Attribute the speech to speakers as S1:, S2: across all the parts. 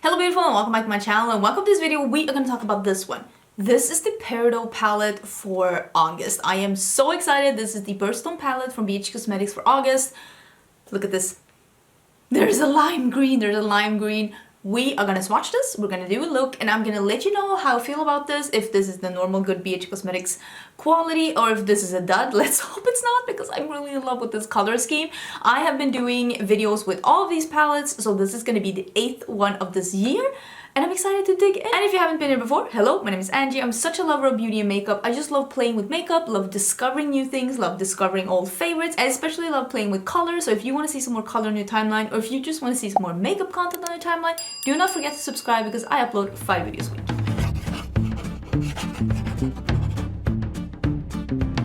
S1: Hello beautiful and welcome back to my channel, and welcome to this video. We are going to talk about this one. This is the Peridot palette for August. I am so excited. This is the birthstone palette from BH Cosmetics for August. Look at this. There's a lime green. We are gonna swatch this, we're gonna do a look, and I'm gonna let you know how I feel about this, if this is the normal good BH Cosmetics quality or if this is a dud. Let's hope it's not, because I'm really in love with this color scheme. I have been doing videos with all of these palettes, so this is gonna be the 8th one of this year. And I'm excited to dig in. And if you haven't been here before, hello, my name is Angie. I'm such a lover of beauty and makeup. I just love playing with makeup, love discovering new things, love discovering old favorites, and especially love playing with color. So if you want to see some more color on your timeline, or if you just want to see some more makeup content on your timeline, do not forget to subscribe because I upload 5 videos a week.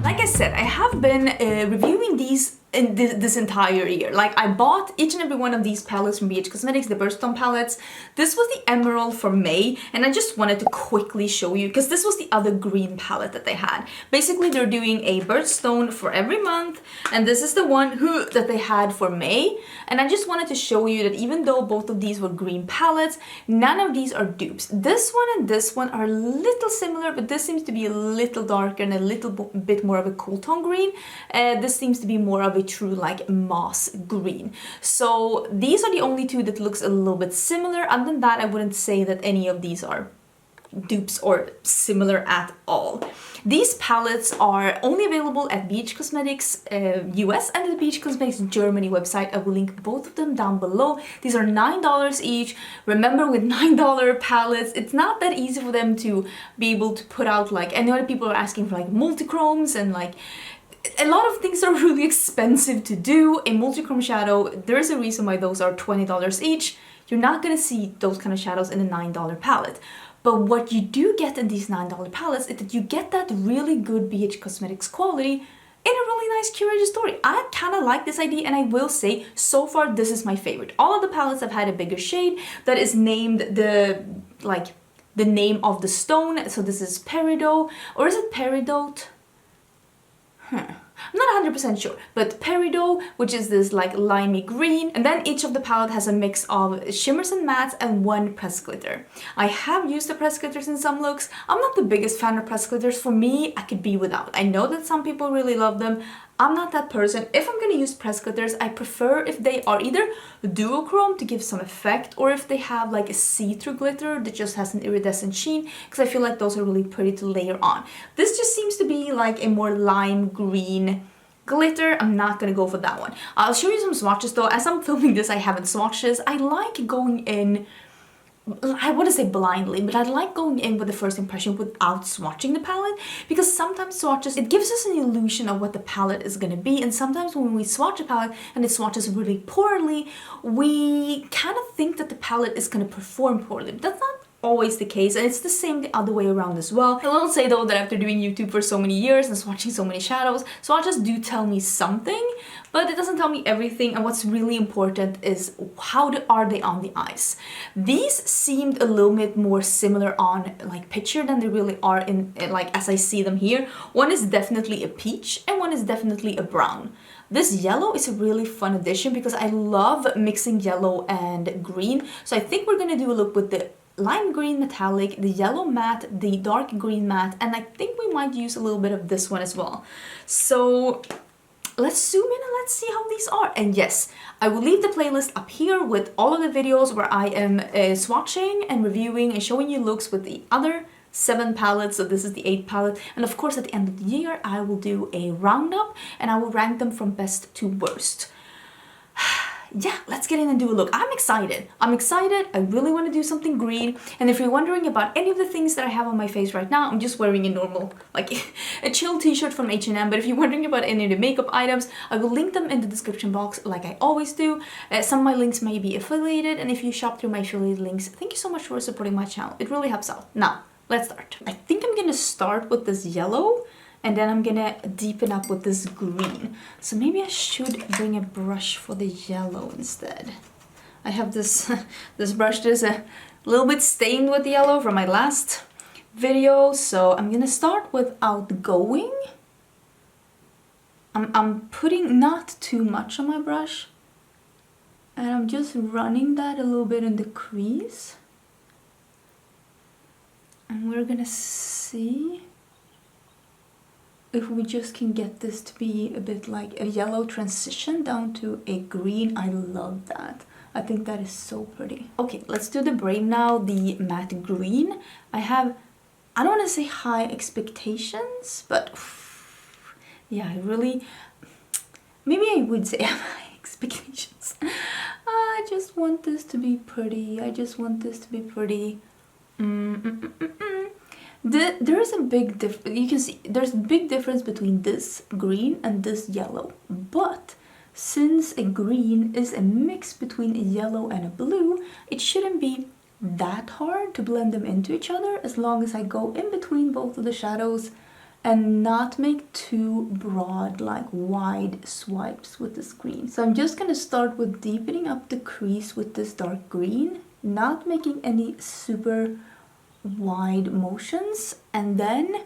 S1: Like I said, I have been reviewing these in this entire year. Like, I bought each and every one of these palettes from BH Cosmetics, the birthstone palettes. This was the emerald for May, and I just wanted to quickly show you because this was the other green palette that they had. Basically, they're doing a birthstone for every month, and this is the one that they had for May. And I just wanted to show you that even though both of these were green palettes, none of these are dupes. This one and this one are a little similar, but this seems to be a little darker and a little bit more of a cool tone green. This seems to be more of a true like moss green. So these are the only two that looks a little bit similar. Other than that, I wouldn't say that any of these are dupes or similar at all. These palettes are only available at BH Cosmetics US and the BH Cosmetics Germany website. I will link both of them down below. These are $9 each. Remember, with $9 palettes, it's not that easy for them to be able to put out, like, I know that people are asking for like multi-chromes, and like a lot of things are really expensive to do. A multi-chrome shadow, there's a reason why those are $20 each. You're not gonna see those kind of shadows in a $9 palette. But what you do get in these $9 palettes is that you get that really good BH Cosmetics quality in a really nice curated story. I kind of like this idea, and I will say, so far, this is my favorite. All of the palettes have had a bigger shade that is named the name of the stone. So this is Peridot, or is it Peridot? I'm not 100% sure, but Peridot, which is this like limey green, and then each of the palette has a mix of shimmers and mattes and one pressed glitter. I have used the pressed glitters in some looks. I'm not the biggest fan of pressed glitters. For me, I could be without. I know that some people really love them. I'm not that person. If I'm gonna use pressed glitters, I prefer if they are either duochrome to give some effect, or if they have like a see-through glitter that just has an iridescent sheen, because I feel like those are really pretty to layer on. This just seems to be like a more lime green glitter. I'm not gonna go for that one. I'll show you some swatches though. As I'm filming this, I haven't swatched this. I like going in, I wouldn't say blindly, but I like going in with the first impression without swatching the palette, because sometimes swatches, it gives us an illusion of what the palette is going to be, and sometimes when we swatch a palette and it swatches really poorly, we kind of think that the palette is going to perform poorly, but that's not always the case, and it's the same the other way around as well. I will say though that after doing YouTube for so many years and swatching so many shadows, swatches do tell me something, but it doesn't tell me everything, and what's really important is how are they on the eyes. These seemed a little bit more similar on like picture than they really are in like as I see them here. One is definitely a peach and one is definitely a brown. This yellow is a really fun addition because I love mixing yellow and green, so I think we're gonna do a look with the lime green metallic, the yellow matte, the dark green matte, and I think we might use a little bit of this one as well. So let's zoom in and let's see how these are. And yes, I will leave the playlist up here with all of the videos where I am swatching and reviewing and showing you looks with the other 7 palettes. So this is the 8th palette, and of course at the end of the year I will do a roundup and I will rank them from best to worst. Yeah, let's get in and do a look. I'm excited. I really want to do something green. And if you're wondering about any of the things that I have on my face right now, I'm just wearing a normal, like a chill t-shirt from H&M. But if you're wondering about any of the makeup items, I will link them in the description box like I always do. Some of my links may be affiliated, and if you shop through my affiliate links, thank you so much for supporting my channel. It really helps out. Now, let's start. I think I'm gonna start with this yellow, and then I'm gonna deepen up with this green. So maybe I should bring a brush for the yellow instead. I have this this brush that is a little bit stained with yellow from my last video, so I'm gonna start with outgoing. I'm putting not too much on my brush, and I'm just running that a little bit in the crease. And we're gonna see if we just can get this to be a bit like a yellow transition down to a green. I love that. I think that is so pretty. Okay, let's do the braid now, the matte green. I don't want to say high expectations, but yeah, maybe I would say high expectations. I just want this to be pretty. I just want this to be pretty. There is a big difference. You can see there's a big difference between this green and this yellow, but since a green is a mix between a yellow and a blue, it shouldn't be that hard to blend them into each other as long as I go in between both of the shadows and not make too broad, like wide swipes with this green. So I'm just gonna start with deepening up the crease with this dark green, not making any super wide motions, and then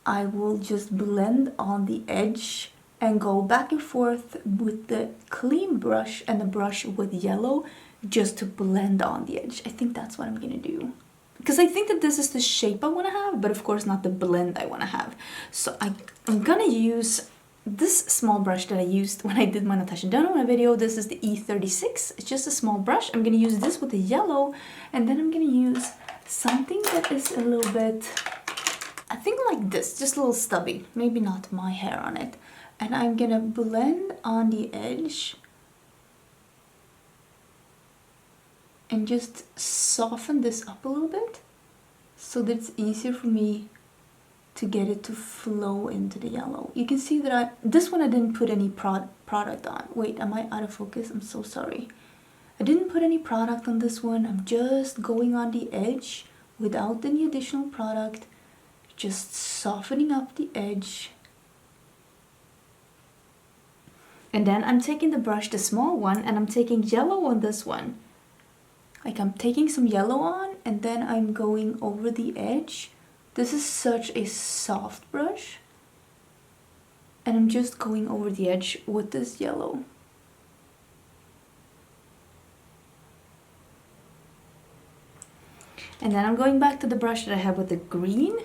S1: I will just blend on the edge and go back and forth with the clean brush and the brush with yellow just to blend on the edge. I think that's what I'm gonna do, because I think that this is the shape I want to have, but of course not the blend I want to have. So I'm gonna use this small brush that I used when I did my Natasha Denona video. This is the E36. It's just a small brush. I'm gonna use this with the yellow, and then I'm gonna use something that is a little bit, I think like this, just a little stubby, maybe not my hair on it. And I'm gonna blend on the edge and just soften this up a little bit so that it's easier for me to get it to flow into the yellow. You can see that this one I didn't put any product on. Wait, am I out of focus? I'm so sorry. I didn't put any product on this one. I'm just going on the edge without any additional product, just softening up the edge. And then I'm taking the brush, the small one, and I'm taking yellow on this one. Like I'm taking some yellow on, and then I'm going over the edge. This is such a soft brush. And I'm just going over the edge with this yellow. And then I'm going back to the brush that I have with the green.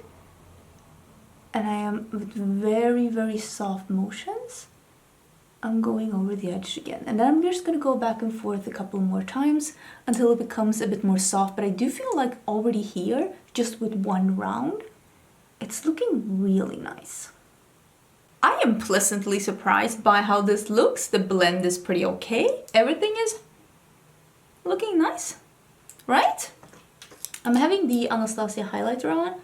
S1: And I am with very, very soft motions, I'm going over the edge again. And then I'm just going to go back and forth a couple more times until it becomes a bit more soft. But I do feel like already here, just with one round, it's looking really nice. I am pleasantly surprised by how this looks. The blend is pretty okay. Everything is looking nice, right? I'm having the Anastasia highlighter on,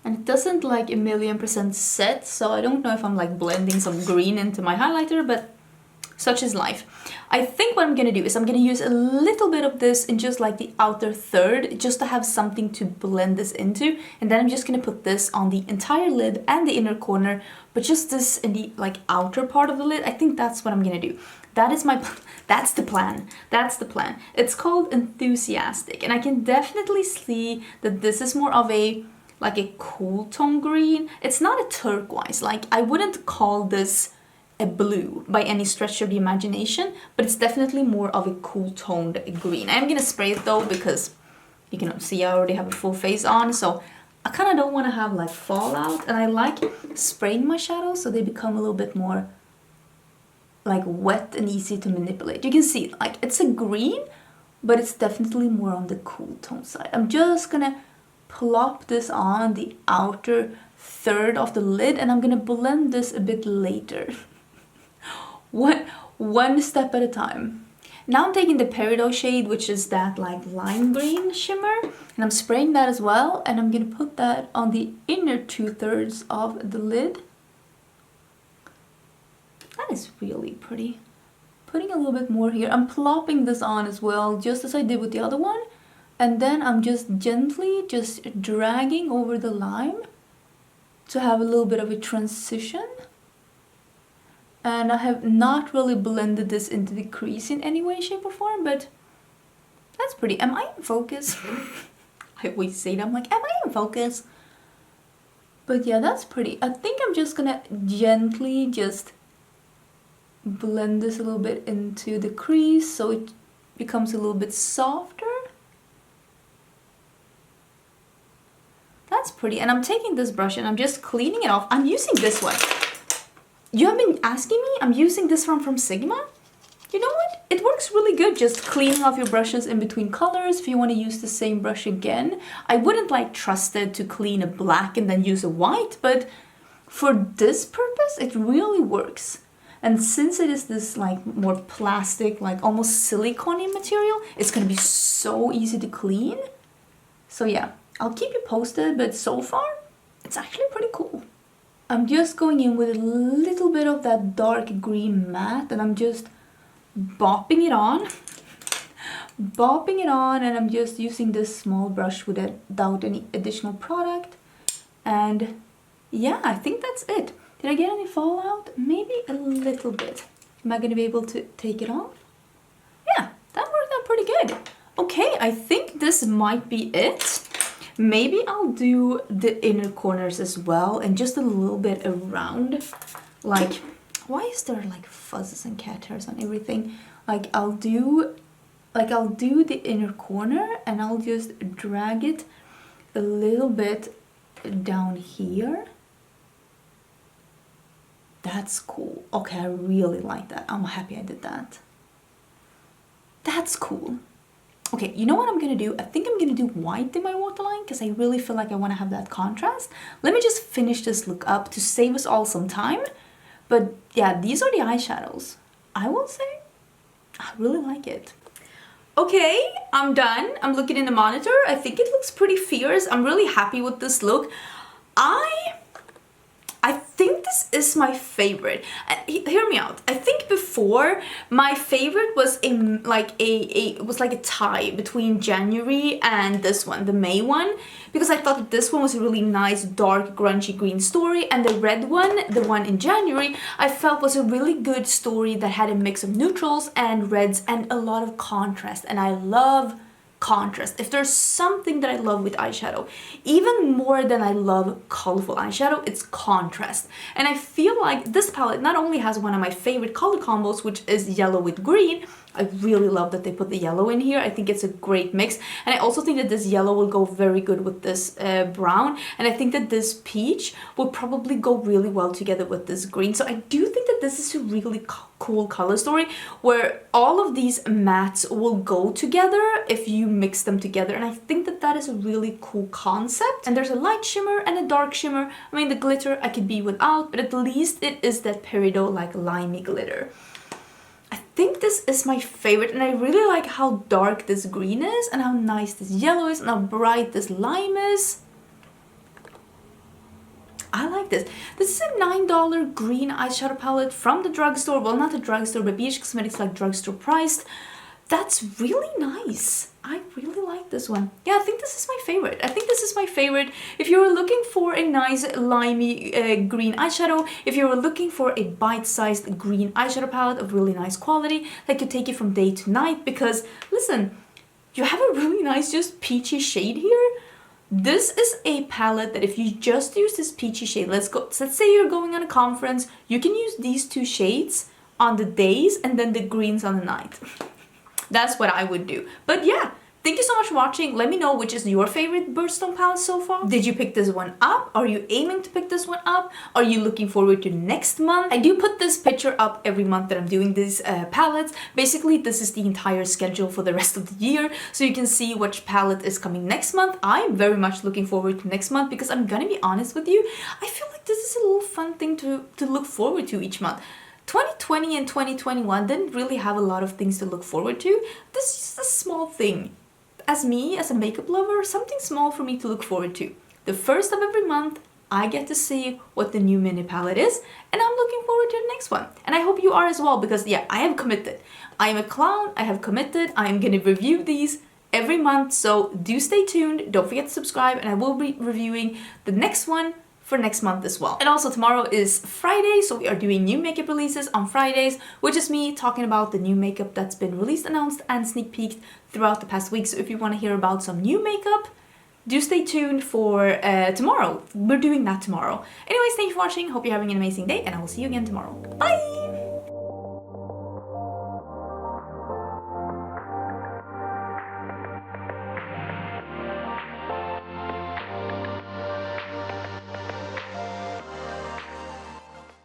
S1: and it doesn't like 1,000,000% set, so I don't know if I'm like blending some green into my highlighter, but such is life. I think what I'm gonna do is I'm gonna use a little bit of this in just like the outer third, just to have something to blend this into, and then I'm just gonna put this on the entire lid and the inner corner, but just this in the like outer part of the lid. I think that's what I'm gonna do. That is that's the plan. That's the plan. It's called Enthusiastic, and I can definitely see that this is more of a like a cool tone green. It's not a turquoise. Like I wouldn't call this a blue by any stretch of the imagination, but it's definitely more of a cool toned green. I'm gonna spray it though, because you can see I already have a full face on, so I kind of don't want to have like fallout, and I like spraying my shadows so they become a little bit more like wet and easy to manipulate. You can see like it's a green, but it's definitely more on the cool tone side. I'm just gonna plop this on the outer third of the lid, and I'm gonna blend this a bit later. One step at a time. Now I'm taking the Peridot shade, which is that like lime green shimmer, and I'm spraying that as well, and I'm gonna put that on the inner 2/3 of the lid. That is really pretty. Putting a little bit more here. I'm plopping this on as well, just as I did with the other one, and then I'm just gently just dragging over the lime to have a little bit of a transition. And I have not really blended this into the crease in any way, shape or form, but that's pretty. Am I in focus? I always say that, I'm like, am I in focus? But yeah, that's pretty. I think I'm just gonna gently just blend this a little bit into the crease so it becomes a little bit softer. that's pretty. And I'm taking this brush and I'm just cleaning it off. I'm using this one. You have been asking me, I'm using this one from Sigma. You know what? It works really good just cleaning off your brushes in between colors if you want to use the same brush again. I wouldn't like trust it to clean a black and then use a white, but for this purpose, it really works. And since it is this like more plastic, like almost silicone material, it's gonna be so easy to clean. So yeah, I'll keep you posted, but so far, it's actually pretty cool. I'm just going in with a little bit of that dark green matte and I'm just bopping it on. Bopping it on, and I'm just using this small brush without any additional product. And yeah, I think that's it. Did I get any fallout? Maybe a little bit. Am I gonna be able to take it off? Yeah, that worked out pretty good. Okay, I think this might be it. Maybe I'll do the inner corners as well and just a little bit around. Like, why is there like fuzzes and cat hairs on everything? Like I'll do the inner corner and I'll just drag it a little bit down here. That's cool. Okay, I really like that. I'm happy I did that. That's cool. Okay, you know what I'm gonna do? I think I'm gonna do white in my waterline because I really feel like I want to have that contrast. Let me just finish this look up to save us all some time. But yeah, these are the eyeshadows. I will say, I really like it. Okay, I'm done. I'm looking in the monitor. I think it looks pretty fierce. I'm really happy with this look. I think this is my favorite. Hear me out. I think before my favorite was a tie between January and this one, the May one, because I thought that this one was a really nice dark grungy green story, and the red one, the one in January, I felt was a really good story that had a mix of neutrals and reds and a lot of contrast, and I love contrast. If there's something that I love with eyeshadow, even more than I love colorful eyeshadow, it's contrast. And I feel like this palette not only has one of my favorite color combos, which is yellow with green. I really love that they put the yellow in here. I think it's a great mix. And I also think that this yellow will go very good with this brown. And I think that this peach will probably go really well together with this green. So I do think that this is a really cool color story where all of these mattes will go together if you mix them together. And I think that that is a really cool concept. And there's a light shimmer and a dark shimmer. I mean, the glitter I could be without, but at least it is that Peridot like limey glitter. I think this is my favorite, and I really like how dark this green is and how nice this yellow is and how bright this lime is. I like this. This is a $9 green eyeshadow palette from the drugstore. Well, not the drugstore, but BH Cosmetics, like drugstore priced. That's really nice. I really like this one. Yeah, I think this is my favorite. I think this is my favorite. If you were looking for a nice limey green eyeshadow, if you were looking for a bite-sized green eyeshadow palette of really nice quality that could take you from day to night, because listen, you have a really nice just peachy shade here. This is a palette that if you just use this peachy shade, let's say you're going on a conference, you can use these two shades on the days and then the greens on the night. That's what I would do. But yeah, thank you so much for watching. Let me know which is your favorite birthstone palette so far. Did you pick this one up? Are you aiming to pick this one up? Are you looking forward to next month? I do put this picture up every month that I'm doing these palettes. Basically, this is the entire schedule for the rest of the year, so you can see which palette is coming next month. I'm very much looking forward to next month because I'm gonna be honest with you, I feel like this is a little fun thing to look forward to each month. 2020 and 2021 didn't really have a lot of things to look forward to. This is just a small thing. As me, as a makeup lover, something small for me to look forward to. The first of every month, I get to see what the new mini palette is, and I'm looking forward to the next one. And I hope you are as well, because yeah, I have committed. I am a clown, I have committed, I am gonna review these every month, so do stay tuned, don't forget to subscribe, and I will be reviewing the next one for next month as well. And also tomorrow is Friday, so we are doing new makeup releases on Fridays, which is me talking about the new makeup that's been released, announced, and sneak peeked throughout the past week. So if you want to hear about some new makeup, do stay tuned for tomorrow. We're doing that tomorrow. Anyways, thank you for watching. Hope you're having an amazing day, and I will see you again tomorrow. Bye!